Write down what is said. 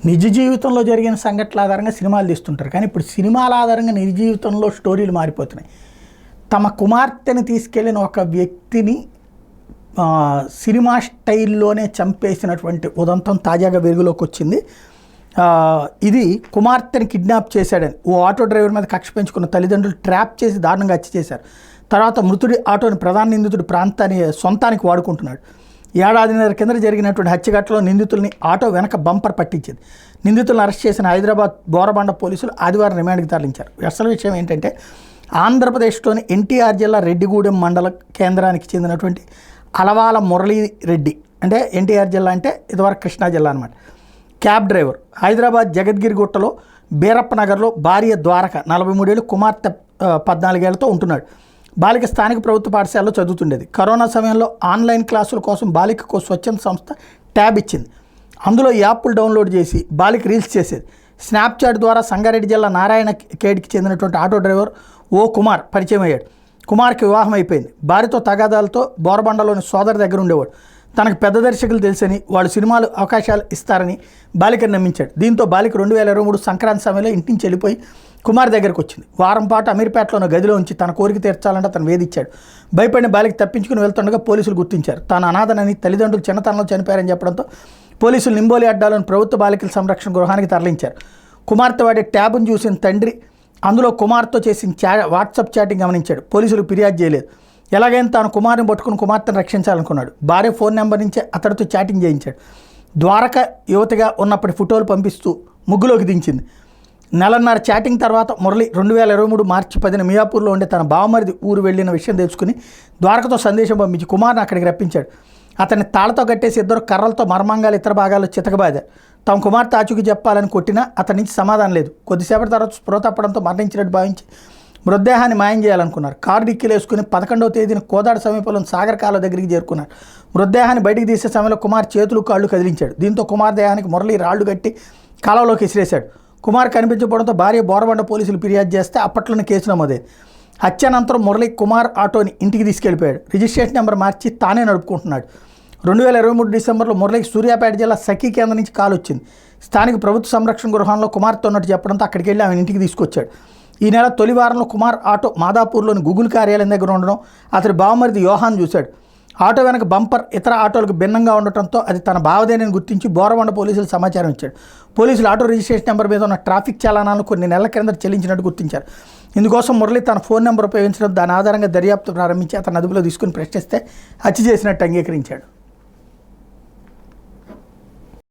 నిజ జీవితంలో జరిగిన సంఘటనల ఆధారంగా సినిమాలు తీస్తుంటారు, కానీ ఇప్పుడు సినిమాల ఆధారంగా నిజ జీవితంలో స్టోరీలు మారిపోతున్నాయి. తమ కుమార్తెని తీసుకెళ్ళిన ఒక వ్యక్తిని సినిమా స్టైల్లోనే చంపేసినటువంటి ఉదంతం తాజాగా వెలుగులోకి వచ్చింది. ఇది కుమార్తెని కిడ్నాప్ చేశాడని ఓ ఆటో డ్రైవర్ మీద కక్ష పెంచుకున్న తల్లిదండ్రులు ట్రాప్ చేసి దారుణంగా హత్య చేశారు. తర్వాత మృతుడి ఆటోని ప్రధాన నిందితుడి సొంతానికి వాడుకుంటున్నాడు. ఏడాదిన్నర కింద జరిగినటువంటి హత్యఘటనలో నిందితుల్ని ఆటో వెనక బంపర్ పట్టించింది. నిందితులను అరెస్ట్ చేసిన హైదరాబాద్ బోరబండ పోలీసులు ఆదివారం రిమాండ్కి తరలించారు. అసలు విషయం ఏంటంటే, ఆంధ్రప్రదేశ్లోని ఎన్టీఆర్ జిల్లా రెడ్డిగూడెం మండల కేంద్రానికి చెందినటువంటి అలవాల మురళీరెడ్డి, అంటే ఎన్టీఆర్ జిల్లా అంటే ఇదివరకు కృష్ణా జిల్లా అనమాట, క్యాబ్ డ్రైవర్, హైదరాబాద్ జగద్గిరిగుట్టలో బీరప్ప నగర్లో భార్య ద్వారక 43 ఏళ్ళు, కుమార్తె 14 ఏళ్లతో ఉంటున్నాడు. బాలిక స్థానిక ప్రభుత్వ పాఠశాలలో చదువుతుండేది. కరోనా సమయంలో ఆన్లైన్ క్లాసుల కోసం బాలికకు స్వచ్ఛంద సంస్థ ట్యాబ్ ఇచ్చింది. అందులో యాప్లు డౌన్లోడ్ చేసి బాలిక రీల్స్ చేసేది. స్నాప్చాట్ ద్వారా సంగారెడ్డి జిల్లా నారాయణ ఖేడ్కి చెందినటువంటి ఆటో డ్రైవర్ ఓ కుమార్ పరిచయం అయ్యాడు. కుమార్కి వివాహం అయిపోయింది. భార్యతో తగాదాలతో బోరబండలోని సోదరి దగ్గర ఉండేవాడు. తనకు పెద్ద దర్శకులు తెలుసని, వాళ్ళు సినిమాలు అవకాశాలు ఇస్తారని బాలికను నమ్మించాడు. దీంతో బాలిక 2023 సంక్రాంతి సమయంలో ఇంటి నుంచి వెళ్ళిపోయి కుమార్ దగ్గరకు వచ్చింది. వారం పాటు అమీర్పేటలో ఉన్న గదిలో ఉంచి తన కోరిక తీర్చాలంటే అతను వేధించాడు. భయపడిన బాలిక తప్పించుకుని వెళ్తుండగా పోలీసులు గుర్తించారు. తాను అనాథనని, తల్లిదండ్రులు చిన్నతనంలో చనిపోయారని చెప్పడంతో పోలీసులు నింబోలి అడ్డాలోని ప్రభుత్వ బాలికల సంరక్షణ గృహానికి తరలించారు. కుమార్తె వాడే ట్యాబ్ను చూసిన తండ్రి అందులో కుమార్తెతో చేసిన వాట్సాప్ చాటింగ్ గమనించాడు. పోలీసులు ఫిర్యాదు చేయలేదు. ఎలాగైనా తాను కుమారుని పట్టుకుని కుమార్తెను రక్షించాలనుకున్నాడు. భార్య ఫోన్ నెంబర్ నుంచే అతడితో చాటింగ్ చేయించాడు. ద్వారక యువతిగా ఉన్నప్పటి ఫోటోలు పంపిస్తూ ముగ్గులోకి దించింది. నెలన్నర చాటింగ్ తర్వాత మురళి 2023 మార్చి 10న మియాపూర్లో ఉండే తన బావమరిది ఊరు వెళ్ళిన విషయం తెలుసుకుని ద్వారకతో సందేశం పంపించి కుమార్ని అక్కడికి రప్పించాడు. అతన్ని తాళతో కట్టేసి ఇద్దరు కర్రలతో మర్మంగాలు ఇతర భాగాల్లో చితకబాదారు. తమ కుమార్తె ఆచూకీ చెప్పాలని కొట్టినా అతని నుంచి సమాధానం లేదు. కొద్దిసేపటి తర్వాత స్పృహ తప్పడంతో మరణించినట్టు భావించి మృతదేహాన్ని మాయం చేయాలనుకున్నారు. కారు డిక్కీలు వేసుకుని 11వ తేదీన కోదాడ సమీపంలో సాగర్ కాలువ దగ్గరికి చేరుకున్నారు. మృతదేహాన్ని బయటికి తీసే సమయంలో కుమార్ చేతులు కాళ్ళు కదిలించాడు. దీంతో కుమార్ దేహానికి మురళి రాళ్లు కట్టి కాలువలోకి విసిరేశాడు. కుమార్ కనిపించకపోవడంతో భార్య బోరబండ పోలీసులు ఫిర్యాదు చేస్తే అప్పట్లోనే కేసు నమోదైంది. హత్యానంతరం మురళి కుమార్ ఆటోని ఇంటికి తీసుకెళ్లిపోయాడు. రిజిస్ట్రేషన్ నెంబర్ మార్చి తానే నడుపుకుంటున్నాడు. 2023 డిసెంబర్లో మురళికి సూర్యాపేట జిల్లా సఖీ కేంద్రం నుంచి కాల్ వచ్చింది. స్థానిక ప్రభుత్వ సంరక్షణ గృహంలో కుమార్తె ఉన్నట్టు చెప్పడంతో అక్కడికి వెళ్ళి ఆమె ఇంటికి తీసుకొచ్చాడు. ఈ నెల తొలి వారంలో కుమార్ ఆటో మాదాపూర్లోని గూగుల్ కార్యాలయం దగ్గర ఉండడం అతడి బావమరిది యోహాన్ చూశాడు. ఆటో వెనక బంపర్ ఇతర ఆటోలకు భిన్నంగా ఉండటంతో అది తన బావదేనని గుర్తించి బోరబండ పోలీసులు సమాచారం ఇచ్చాడు. పోలీసులు ఆటో రిజిస్ట్రేషన్ నెంబర్ మీద ఉన్న ట్రాఫిక్ చలానాలను కొన్ని నెలల కింద చెల్లించినట్టు గుర్తించారు. ఇందుకోసం మురళి తన ఫోన్ నెంబర్ ఉపయోగించడం, దాని ఆధారంగా దర్యాప్తు ప్రారంభించి అతను అదుపులో తీసుకుని ప్రశ్నిస్తే హత్య చేసినట్టు అంగీకరించాడు.